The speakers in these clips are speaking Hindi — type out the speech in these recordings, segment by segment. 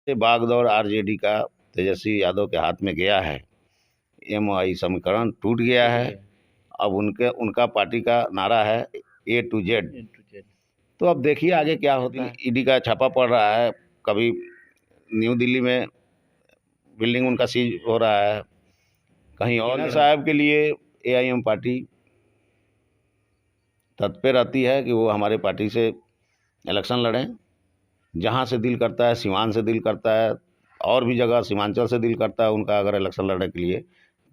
ये बागडोर आरजेडी का तेजस्वी यादव के हाथ में गया है। एमआई समीकरण टूट गया है। अब उनका पार्टी का नारा है ए टू जेड। तो अब देखिए आगे क्या होता है। ईडी का छापा पड़ रहा है, कभी न्यू दिल्ली में बिल्डिंग उनका सीज हो रहा है, कहीं और साहब के लिए एआईएम पार्टी तत्पर रहती है कि वो हमारे पार्टी से इलेक्शन लड़ें। जहाँ से दिल करता है, सीवान से दिल करता है, और भी जगह सीमांचल से दिल करता है उनका अगर इलेक्शन लड़ने के लिए,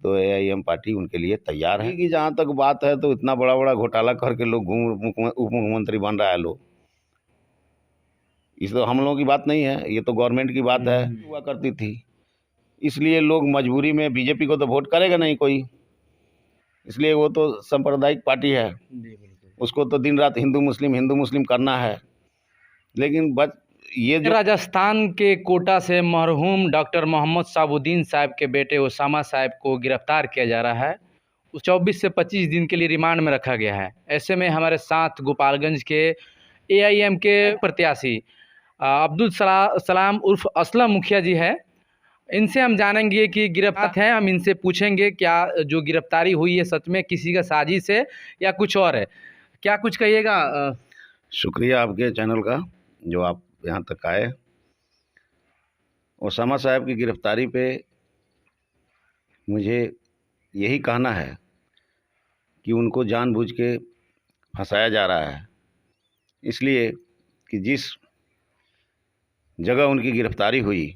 तो एआईएम पार्टी उनके लिए तैयार है। कि जहाँ तक बात है तो इतना बड़ा बड़ा घोटाला करके लोग उप मुख्यमंत्री बन रहा है लोग, इस तो हम लोगों की बात नहीं है, ये तो गवर्नमेंट की बात है। हुआ करती थी, इसलिए लोग मजबूरी में बीजेपी को तो वोट करेगा नहीं कोई, इसलिए वो तो सांप्रदायिक पार्टी है, उसको तो दिन रात हिंदू मुस्लिम करना है। लेकिन बस ये जो राजस्थान के कोटा से मरहूम डॉक्टर मोहम्मद साबुद्दीन साहब के बेटे ओसामा साहब को गिरफ्तार किया जा रहा है। 24 से 25 दिन के लिए रिमांड में रखा गया है। ऐसे में हमारे साथ गोपालगंज के एआईएम के प्रत्याशी अब्दुल सलाम उर्फ असलम मुखिया जी है। इनसे हम जानेंगे कि गिरफ्तार हैं, हम इनसे पूछेंगे क्या जो गिरफ्तारी हुई है सच में किसी का साजिश है या कुछ और है। क्या कुछ कहिएगा। शुक्रिया आपके चैनल का जो आप यहाँ तक आए। ओसामा साहब की गिरफ्तारी पे मुझे यही कहना है कि उनको जानबूझ के फंसाया जा रहा है, इसलिए कि जिस जगह उनकी गिरफ्तारी हुई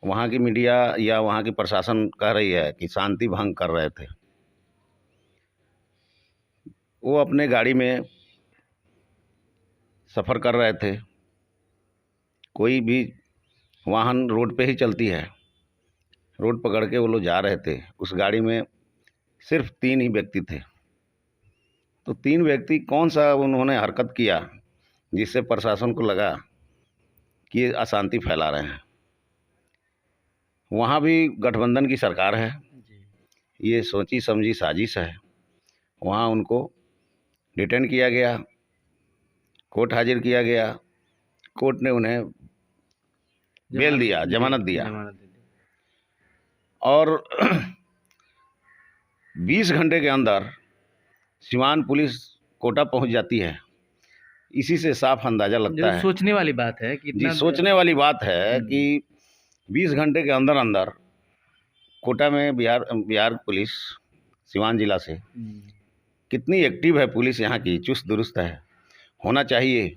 वहाँ की मीडिया या वहाँ की प्रशासन कह रही है कि शांति भंग कर रहे थे। वो अपने गाड़ी में सफ़र कर रहे थे, कोई भी वाहन रोड पे ही चलती है, रोड पकड़ के वो लोग जा रहे थे। उस गाड़ी में सिर्फ 3 ही व्यक्ति थे। तो 3 व्यक्ति कौन सा उन्होंने हरकत किया जिससे प्रशासन को लगा कि ये अशांति फैला रहे हैं। वहाँ भी गठबंधन की सरकार है, ये सोची समझी साजिश है। वहाँ उनको डिटेन किया गया, कोर्ट हाजिर किया गया, कोर्ट ने उन्हें बेल दिया, जमानत दिया, और 20 घंटे के अंदर सीवान पुलिस कोटा पहुंच जाती है। इसी से साफ अंदाजा लगता है, सोचने वाली बात है कि जी सोचने वाली बात है कि 20 घंटे के अंदर अंदर कोटा में बिहार पुलिस सीवान जिला से कितनी एक्टिव है पुलिस यहाँ की, चुस्त दुरुस्त है। होना चाहिए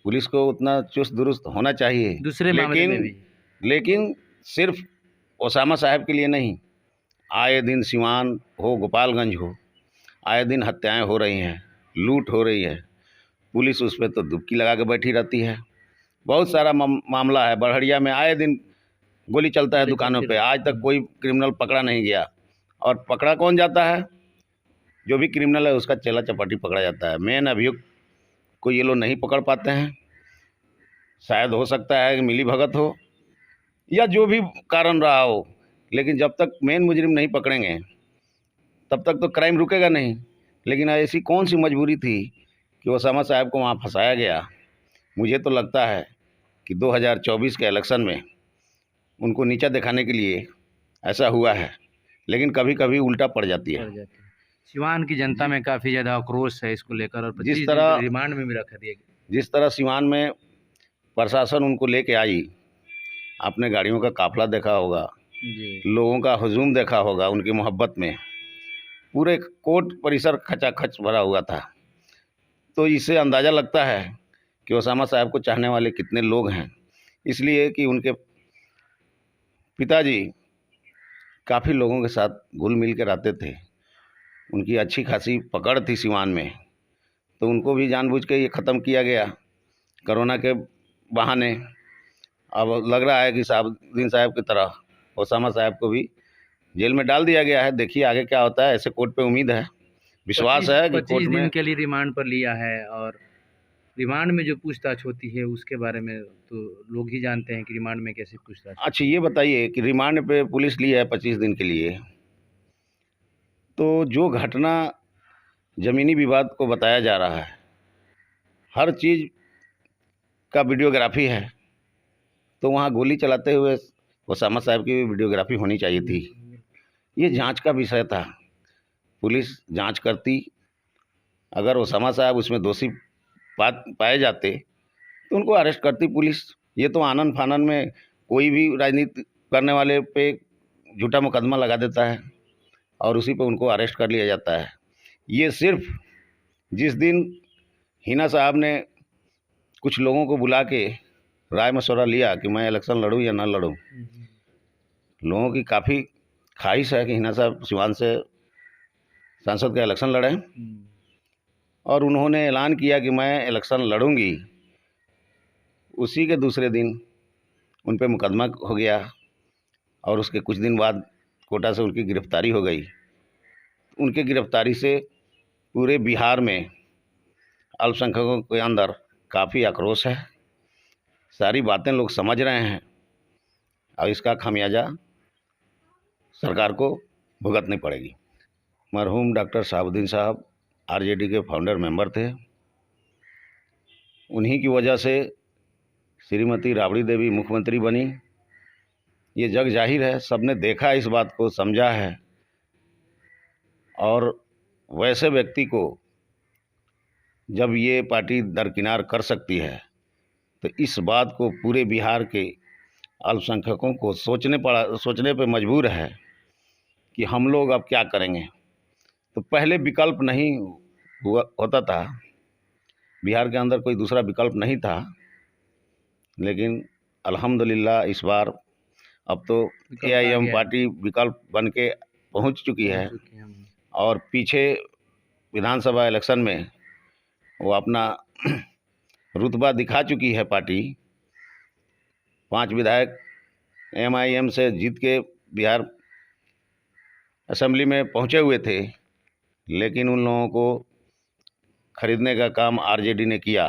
पुलिस को उतना चुस्त दुरुस्त होना चाहिए दूसरे मामले में भी। लेकिन सिर्फ ओसामा साहब के लिए नहीं, आए दिन सीवान हो गोपालगंज हो, आए दिन हत्याएं हो रही हैं, लूट हो रही है, पुलिस उस पर तो दुबकी लगा के बैठी रहती है। बहुत सारा मामला है, बड़हरिया में आए दिन गोली चलता है दुकानों पे, आज तक कोई क्रिमिनल पकड़ा नहीं गया। और पकड़ा कौन जाता है? जो भी क्रिमिनल है उसका चेला चपाटी पकड़ा जाता है। मेन अभियुक्त को ये लोग नहीं पकड़ पाते हैं। शायद हो सकता है कि मिली भगत हो या जो भी कारण रहा हो, लेकिन जब तक मेन मुजरिम नहीं पकड़ेंगे तब तक तो क्राइम रुकेगा नहीं। लेकिन ऐसी कौन सी मजबूरी थी कि ओसामा साहब को वहाँ फंसाया गया? मुझे तो लगता है कि 2024 के इलेक्शन में उनको नीचा दिखाने के लिए ऐसा हुआ है, लेकिन कभी कभी उल्टा पड़ जाती है। सिवान की जनता में काफ़ी ज़्यादा आक्रोश है इसको लेकर, और जिस तरह रिमांड में भी रखा दिया गया, जिस तरह सिवान में प्रशासन उनको लेके आई, आपने गाड़ियों का काफिला देखा होगा, लोगों का हुजूम देखा होगा, उनकी मोहब्बत में पूरे कोर्ट परिसर खचाखच भरा हुआ था। तो इससे अंदाज़ा लगता है कि ओसामा साहब को चाहने वाले कितने लोग हैं। इसलिए कि उनके पिताजी काफ़ी लोगों के साथ घुल मिल के रहते थे, उनकी अच्छी खासी पकड़ थी सीवान में, तो उनको भी जानबूझ के ये ख़त्म किया गया कोरोना के बहाने। अब लग रहा है कि साबुद्दीन साहब की तरह ओसामा साहब को भी जेल में डाल दिया गया है। देखिए आगे क्या होता है। ऐसे कोर्ट पे उम्मीद है, विश्वास है कि 25 दिन के लिए रिमांड पर लिया है, और रिमांड में जो पूछताछ होती है उसके बारे में तो लोग ही जानते हैं कि रिमांड में कैसे पूछताछ। अच्छा ये बताइए कि रिमांड पे पुलिस ली है 25 दिन के लिए, तो जो घटना ज़मीनी विवाद को बताया जा रहा है, हर चीज़ का वीडियोग्राफी है, तो वहाँ गोली चलाते हुए ओसामा साहब की वीडियोग्राफी होनी चाहिए थी। ये जांच का विषय था, पुलिस जांच करती, अगर ओसामा साहब उसमें दोषी पाए जाते तो उनको अरेस्ट करती पुलिस। ये तो आनन फानन में कोई भी राजनीति करने वाले पे झूठा मुकदमा लगा देता है और उसी पे उनको अरेस्ट कर लिया जाता है। ये सिर्फ जिस दिन हिना साहब ने कुछ लोगों को बुला के राय मशवरा लिया कि मैं इलेक्शन लड़ूं या ना लड़ूं, लोगों की काफ़ी ख्वाहिश है कि हिना साहब सिवान से सांसद का इलेक्शन लड़ें, और उन्होंने ऐलान किया कि मैं इलेक्शन लड़ूंगी। उसी के दूसरे दिन उन पे मुकदमा हो गया और उसके कुछ दिन बाद कोटा से उनकी गिरफ्तारी हो गई। उनके गिरफ्तारी से पूरे बिहार में अल्पसंख्यकों के अंदर काफ़ी आक्रोश है। सारी बातें लोग समझ रहे हैं और इसका खामियाजा सरकार को भुगतनी पड़ेगी। मरहूम डॉक्टर शहाबुद्दीन साहब आरजेडी के फाउंडर मेंबर थे। उन्हीं की वजह से श्रीमती राबड़ी देवी मुख्यमंत्री बनी। ये जग जाहिर है, सबने देखा, इस बात को समझा है। और वैसे व्यक्ति को जब ये पार्टी दरकिनार कर सकती है तो इस बात को पूरे बिहार के अल्पसंख्यकों को सोचने पे मजबूर है कि हम लोग अब क्या करेंगे। तो पहले विकल्प नहीं होता था, बिहार के अंदर कोई दूसरा विकल्प नहीं था, लेकिन अल्हम्दुलिल्लाह इस बार अब तो AIM पार्टी विकल्प बन के पहुँच चुकी है और पीछे विधानसभा इलेक्शन में वो अपना रुतबा दिखा चुकी है पार्टी। 5 विधायक MIM से जीत के बिहार असेंबली में पहुंचे हुए थे, लेकिन उन लोगों को खरीदने का काम RJD ने किया,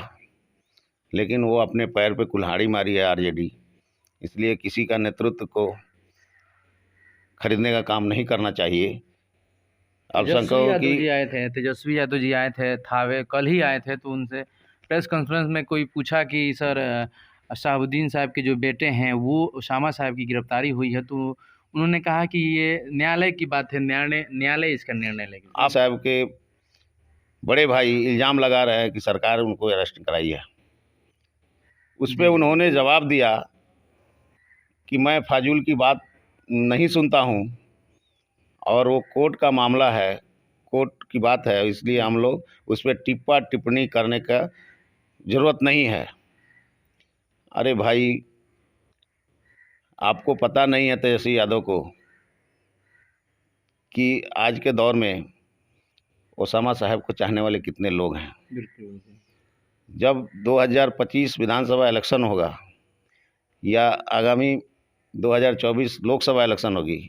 लेकिन वो अपने पैर पे कुल्हाड़ी मारी है RJD। इसलिए किसी का नेतृत्व को खरीदने का काम नहीं करना चाहिए। अल्पसंख्यकों की तेजस्वी यादव जी आए थे थावे, कल ही आए थे, तो उनसे प्रेस कॉन्फ्रेंस में कोई पूछा कि सर शहाबुद्दीन साहब के जो बेटे हैं वो ओसामा साहब की गिरफ्तारी हुई है, तो उन्होंने कहा कि ये न्यायालय की बात है, न्यायालय इसका निर्णय लेगा। आप साहब के बड़े भाई इल्ज़ाम लगा रहे हैं कि सरकार उनको अरेस्ट कराई है। उस पर उन्होंने जवाब दिया कि मैं फाजुल की बात नहीं सुनता हूँ और वो कोर्ट का मामला है, कोर्ट की बात है, इसलिए हम लोग उस पर टिप्पा टिप्पणी करने का ज़रूरत नहीं है। अरे भाई, आपको पता नहीं है तेजस्वी यादव को कि आज के दौर में ओसामा साहब को चाहने वाले कितने लोग हैं। बिल्कुल। जब 2025 विधानसभा इलेक्शन होगा या आगामी 2024 लोकसभा इलेक्शन होगी,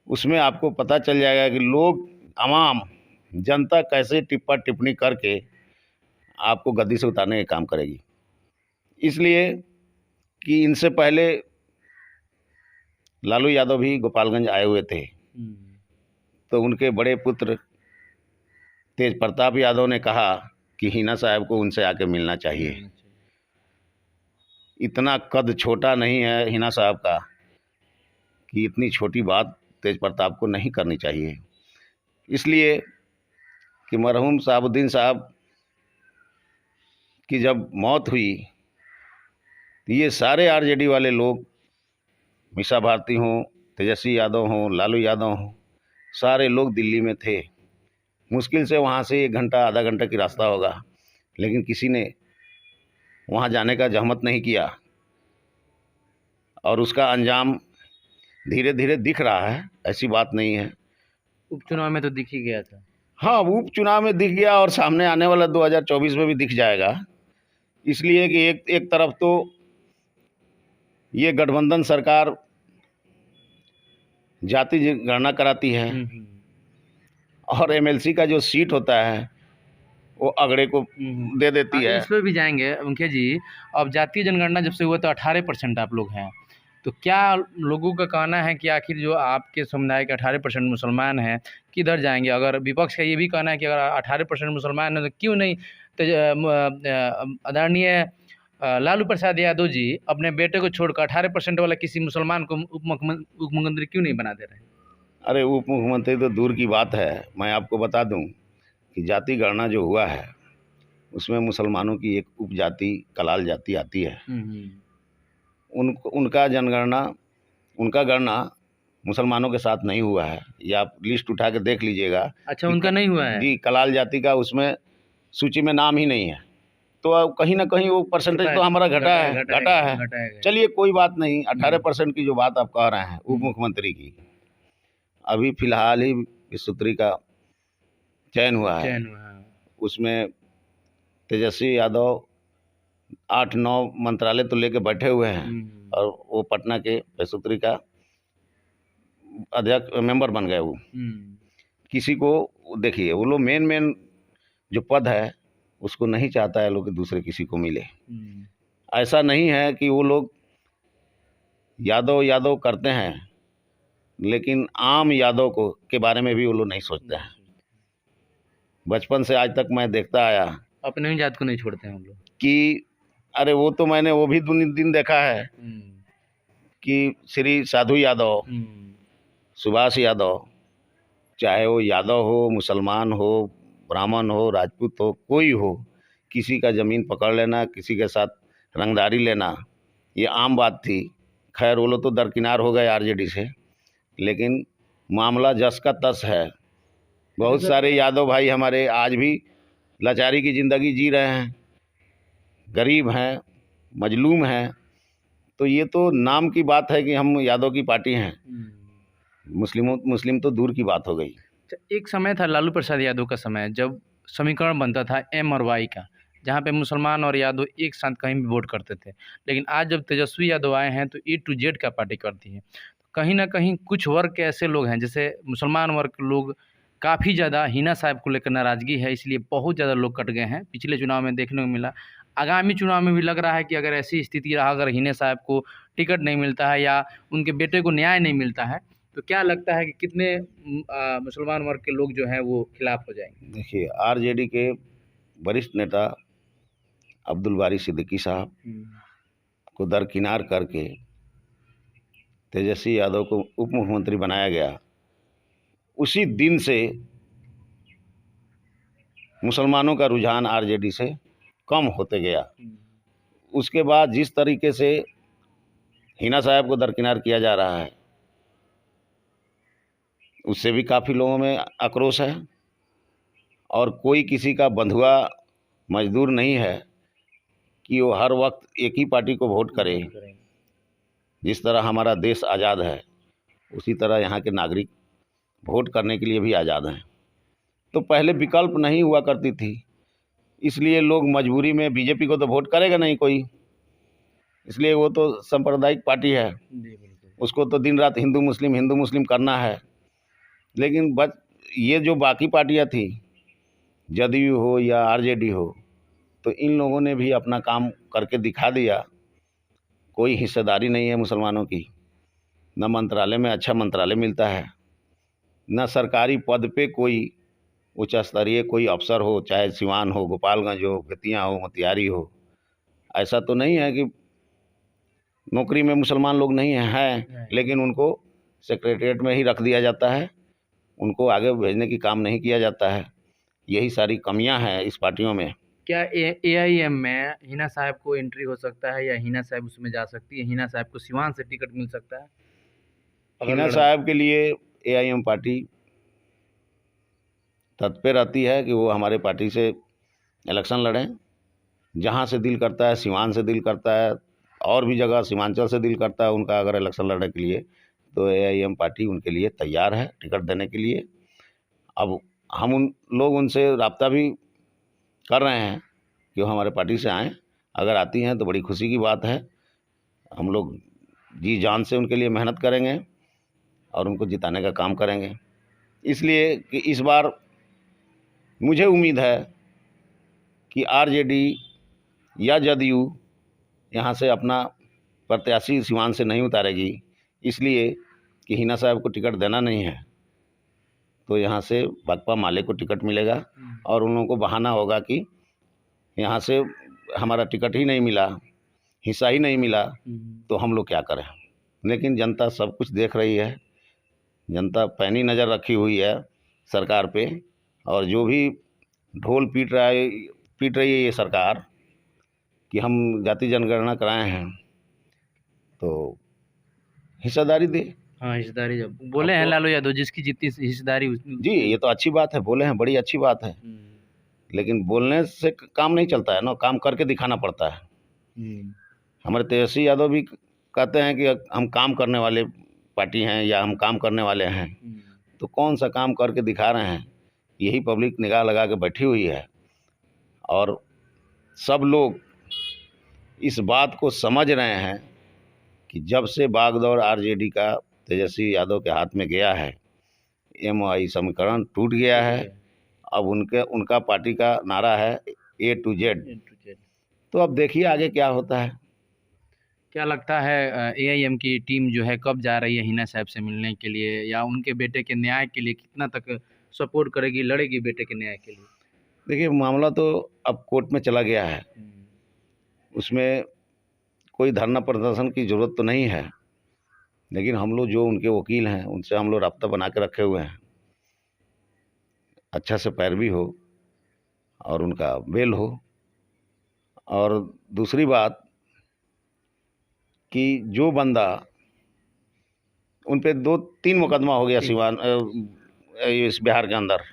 उसमें आपको पता चल जाएगा कि लोग, आवाम, जनता कैसे टिप्पा टिप्पणी करके आपको गद्दी से उतारने का काम करेगी। इसलिए कि इनसे पहले लालू यादव भी गोपालगंज आए हुए थे, तो उनके बड़े पुत्र तेज प्रताप यादव ने कहा कि हिना साहब को उनसे आके मिलना चाहिए। इतना कद छोटा नहीं है हिना साहब का कि इतनी छोटी बात तेज प्रताप को नहीं करनी चाहिए। इसलिए कि मरहूम शहाबुद्दीन साहब की जब मौत हुई तो ये सारे RJD वाले लोग, मीसा भारती हों, तेजस्वी यादव हों, लालू यादव हों, सारे लोग दिल्ली में थे। मुश्किल से वहाँ से 1 घंटा आधा घंटा की रास्ता होगा, लेकिन किसी ने वहाँ जाने का जहमत नहीं किया और उसका अंजाम धीरे धीरे दिख रहा है, ऐसी बात नहीं है। उपचुनाव में तो दिख ही गया था। हाँ, उपचुनाव में दिख गया और सामने आने वाला 2024 में भी दिख जाएगा। इसलिए कि एक तरफ तो ये गठबंधन सरकार जाति गणना कराती है और MLC का जो सीट होता है वो अगड़े को दे देती है। इस पर भी जाएंगे मुखिया जी। अब जातीय जनगणना जब से हुआ तो 18% आप लोग हैं, तो क्या लोगों का कहना है कि आखिर जो आपके समुदाय के 18% मुसलमान हैं किधर जाएंगे? अगर विपक्ष का ये भी कहना है कि अगर 18% मुसलमान है तो क्यों नहीं आदरणीय लालू प्रसाद यादव जी अपने बेटे को छोड़कर 18% वाला किसी मुसलमान को उप मुख्यमंत्री क्यों नहीं बना दे रहे हैं? अरे उप मुख्यमंत्री तो दूर की बात है। मैं आपको बता दूं कि जाति गणना जो हुआ है उसमें मुसलमानों की एक उपजाति कलाल जाति आती है। उनका जनगणना उनका गणना मुसलमानों के साथ नहीं हुआ है। ये आप लिस्ट उठा के देख लीजिएगा। अच्छा, उनका नहीं हुआ है जी, कलाल जाति का उसमें सूची में नाम ही नहीं है। तो अब कहीं ना कहीं वो परसेंटेज तो हमारा घटा है। चलिए कोई बात नहीं, 18% की जो बात आप कह रहे हैं उप मुख्यमंत्री की, अभी फिलहाल ही विश्वोत्तरी का चयन हुआ है। उसमें तेजस्वी यादव 8-9 मंत्रालय तो लेके बैठे हुए हैं और वो पटना के विश्वोत्तरी का अध्यक्ष मेंबर बन गए। वो किसी को देखिए, वो लोग मेन जो पद है उसको नहीं चाहता है लोग कि दूसरे किसी को मिले। ऐसा नहीं है कि वो लोग यादव करते हैं, लेकिन आम यादव को के बारे में भी वो लोग नहीं सोचते हैं। बचपन से आज तक मैं देखता आया, अपने ही जात को नहीं छोड़ते हैं हम लोग कि अरे वो तो मैंने वो भी दिन देखा है कि श्री साधु यादव, सुभाष यादव, चाहे वो यादव हो, मुसलमान हो, ब्राह्मण हो, राजपूत हो, कोई हो, किसी का ज़मीन पकड़ लेना, किसी के साथ रंगदारी लेना, ये आम बात थी। खैर वो लोग तो दरकिनार हो गए आरजेडी से, लेकिन मामला जस का तस है। बहुत सारे यादव भाई हमारे आज भी लाचारी की ज़िंदगी जी रहे हैं, गरीब हैं, मजलूम हैं। तो ये तो नाम की बात है कि हम यादव की पार्टी हैं, मुस्लिम तो दूर की बात हो गई। एक समय था लालू प्रसाद यादव का समय, जब समीकरण बनता था एम और वाई का, जहाँ पे मुसलमान और यादव एक साथ कहीं भी वोट करते थे। लेकिन आज जब तेजस्वी यादव आए हैं तो ए टू जेड का पार्टी करती है। कहीं ना कहीं कुछ वर्ग के ऐसे लोग हैं, जैसे मुसलमान वर्ग के लोग काफ़ी ज़्यादा हिना साहब को लेकर नाराज़गी है, इसलिए बहुत ज़्यादा लोग कट गए हैं। पिछले चुनाव में देखने को मिला, आगामी चुनाव में भी लग रहा है कि अगर ऐसी स्थिति रहा, अगर हिना साहब को टिकट नहीं मिलता है या उनके बेटे को न्याय नहीं मिलता है, तो क्या लगता है कि कितने मुसलमान वर्ग के लोग जो हैं वो खिलाफ हो जाएंगे? देखिए, आरजेडी के वरिष्ठ नेता अब्दुल बारी सिद्दीकी साहब को दरकिनार करके तेजस्वी यादव को उप मुख्यमंत्री बनाया गया। उसी दिन से मुसलमानों का रुझान आरजेडी से कम होते गया। उसके बाद जिस तरीके से हिना साहब को दरकिनार किया जा रहा है, उससे भी काफ़ी लोगों में आक्रोश है। और कोई किसी का बंधुआ मजदूर नहीं है कि वो हर वक्त एक ही पार्टी को वोट करे। जिस तरह हमारा देश आज़ाद है, उसी तरह यहाँ के नागरिक वोट करने के लिए भी आज़ाद हैं। तो पहले विकल्प नहीं हुआ करती थी, इसलिए लोग मजबूरी में बीजेपी को तो वोट करेगा नहीं कोई, इसलिए वो तो सांप्रदायिक पार्टी है, उसको तो दिन रात हिंदू मुस्लिम करना है। लेकिन बस ये जो बाकी पार्टियां थी, जदयू हो या आरजेडी हो, तो इन लोगों ने भी अपना काम करके दिखा दिया। कोई हिस्सेदारी नहीं है मुसलमानों की, न मंत्रालय में अच्छा मंत्रालय मिलता है, न सरकारी पद पे कोई उच्च स्तरीय कोई अफसर हो, चाहे सिवान हो, गोपालगंज हो, बेतिया हो, मोतिहारी हो। ऐसा तो नहीं है कि नौकरी में मुसलमान लोग नहीं हैं, लेकिन उनको सेक्रेटरीट में ही रख दिया जाता है, उनको आगे भेजने की काम नहीं किया जाता है। यही सारी कमियां हैं इस पार्टियों में। क्या एआईएम में हिना साहब को एंट्री हो सकता है, या हिना साहब उसमें जा सकती है? हिना साहब को सिवान से टिकट मिल सकता है? हिना साहब के लिए एआईएम पार्टी तत्पर रहती है कि वो हमारे पार्टी से इलेक्शन लड़ें। जहाँ से दिल करता है, सिवान से दिल करता है, और भी जगह सीमांचल से दिल करता है उनका अगर इलेक्शन लड़ने के लिए, तो एआईएम पार्टी उनके लिए तैयार है टिकट देने के लिए। अब हम उनसे रब्ता भी कर रहे हैं कि वो हमारे पार्टी से आएँ। अगर आती हैं तो बड़ी खुशी की बात है। हम लोग जी जान से उनके लिए मेहनत करेंगे और उनको जिताने का काम करेंगे। इसलिए कि इस बार मुझे उम्मीद है कि आरजेडी या जदयू यहाँ से अपना प्रत्याशी सिवान से नहीं उतारेगी, इसलिए कि हिना साहब को टिकट देना नहीं है, तो यहाँ से भाकपा माले को टिकट मिलेगा और उन लोगों को बहाना होगा कि यहाँ से हमारा टिकट ही नहीं मिला, हिस्सा ही नहीं मिला तो हम लोग क्या करें। लेकिन जनता सब कुछ देख रही है, जनता पैनी नज़र रखी हुई है सरकार पे, और जो भी ढोल पीट रही है ये सरकार कि हम जाति जनगणना कराए हैं तो हिस्सेदारी दे। हाँ, हिस्सेदारी जब बोले हैं लालू यादव, जिसकी जितनी हिस्सेदारी जी, ये तो अच्छी बात है, बोले हैं, बड़ी अच्छी बात है। लेकिन बोलने से काम नहीं चलता है ना, काम करके दिखाना पड़ता है। हमारे तेजस्वी यादव भी कहते हैं कि हम काम करने वाले पार्टी हैं या हम काम करने वाले हैं, तो कौन सा काम करके दिखा रहे हैं? यही पब्लिक निगाह लगा के बैठी हुई है, और सब लोग इस बात को समझ रहे हैं कि जब से बागडोर आरजेडी का तेजस्वी यादव के हाथ में गया है, MOI समीकरण टूट गया है। अब उनका पार्टी का नारा है A to Z। तो अब देखिए आगे क्या होता है। क्या लगता है AIM की टीम जो है कब जा रही है हिना साहब से मिलने के लिए, या उनके बेटे के न्याय के लिए कितना तक सपोर्ट करेगी, लड़ेगी बेटे के न्याय के लिए? देखिए, मामला तो अब कोर्ट में चला गया है, उसमें कोई धरना प्रदर्शन की ज़रूरत तो नहीं है, लेकिन हम लोग जो उनके वकील हैं उनसे हम लोग राब्ता बना के रखे हुए हैं, अच्छा से पैरवी हो और उनका बेल हो। और दूसरी बात कि जो बंदा, उन पे 2-3 मुकदमा हो गया सिवान इस बिहार के अंदर।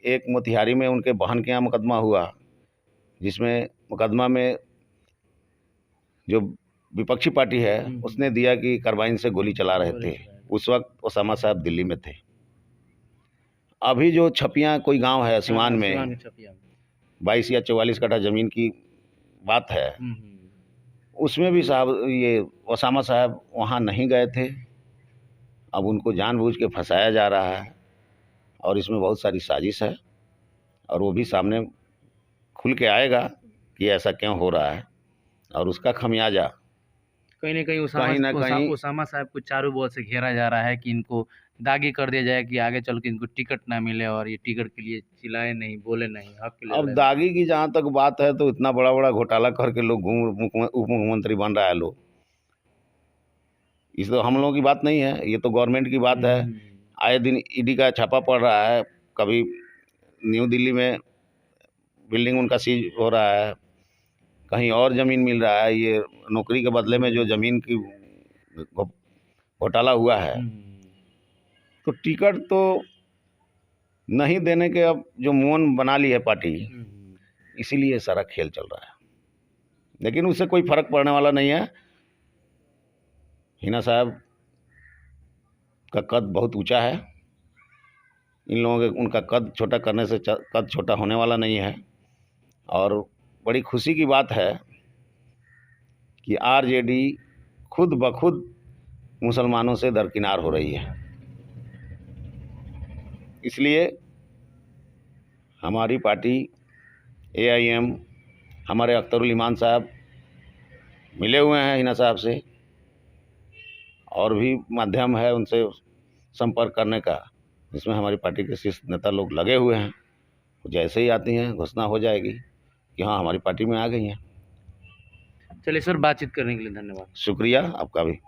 एक मोतिहारी में उनके बहन के यहाँ मुकदमा हुआ, जिसमें मुकदमा में जो विपक्षी पार्टी है उसने दिया कि कार्बाइन से गोली चला रहे थे। उस वक्त ओसामा साहब दिल्ली में थे। अभी जो छपियाँ कोई गांव है सिवान में, 22 या 44 कट्ठा ज़मीन की बात है, उसमें भी साहब ये ओसामा साहब वहाँ नहीं गए थे। अब उनको जानबूझ के फंसाया जा रहा है, और इसमें बहुत सारी साजिश है, और वो भी सामने खुल के आएगा कि ऐसा क्यों हो रहा है, और उसका खमियाजा कहीं ना कहीं ओसामा साहब को चारों ओर से घेरा जा रहा है कि इनको दागी कर दिया जाए कि आगे चल के इनको टिकट ना मिले, और ये टिकट के लिए चिल्लाए नहीं, बोले नहीं, हक के लिए। अब दागी की जहाँ तक बात है तो इतना बड़ा बड़ा घोटाला करके लोग उप मुख्यमंत्री बन रहा है लोग। इस तो हम लोगों की बात नहीं है, ये तो गवर्नमेंट की बात है। आए दिन ED का छापा पड़ रहा है, कभी न्यू दिल्ली में बिल्डिंग उनका सीज हो रहा है, कहीं और ज़मीन मिल रहा है। ये नौकरी के बदले में जो ज़मीन की घोटाला हुआ है, तो टिकट तो नहीं देने के अब जो मौन बना ली है पार्टी, इसीलिए सारा खेल चल रहा है। लेकिन उससे कोई फर्क पड़ने वाला नहीं है। हिना साहब का कद बहुत ऊंचा है, इन लोगों के उनका कद छोटा करने से कद छोटा होने वाला नहीं है। और बड़ी खुशी की बात है कि आरजेडी खुद ब खुद मुसलमानों से दरकिनार हो रही है। इसलिए हमारी पार्टी AIM, हमारे अख्तरुल ईमान साहब मिले हुए हैं हिना साहब से, और भी माध्यम है उनसे संपर्क करने का, जिसमें हमारी पार्टी के शीर्ष नेता लोग लगे हुए हैं। जैसे ही आती हैं घोषणा हो जाएगी कि हाँ हमारी पार्टी में आ गई हैं। चलिए सर, बातचीत करने के लिए धन्यवाद। शुक्रिया आपका भी।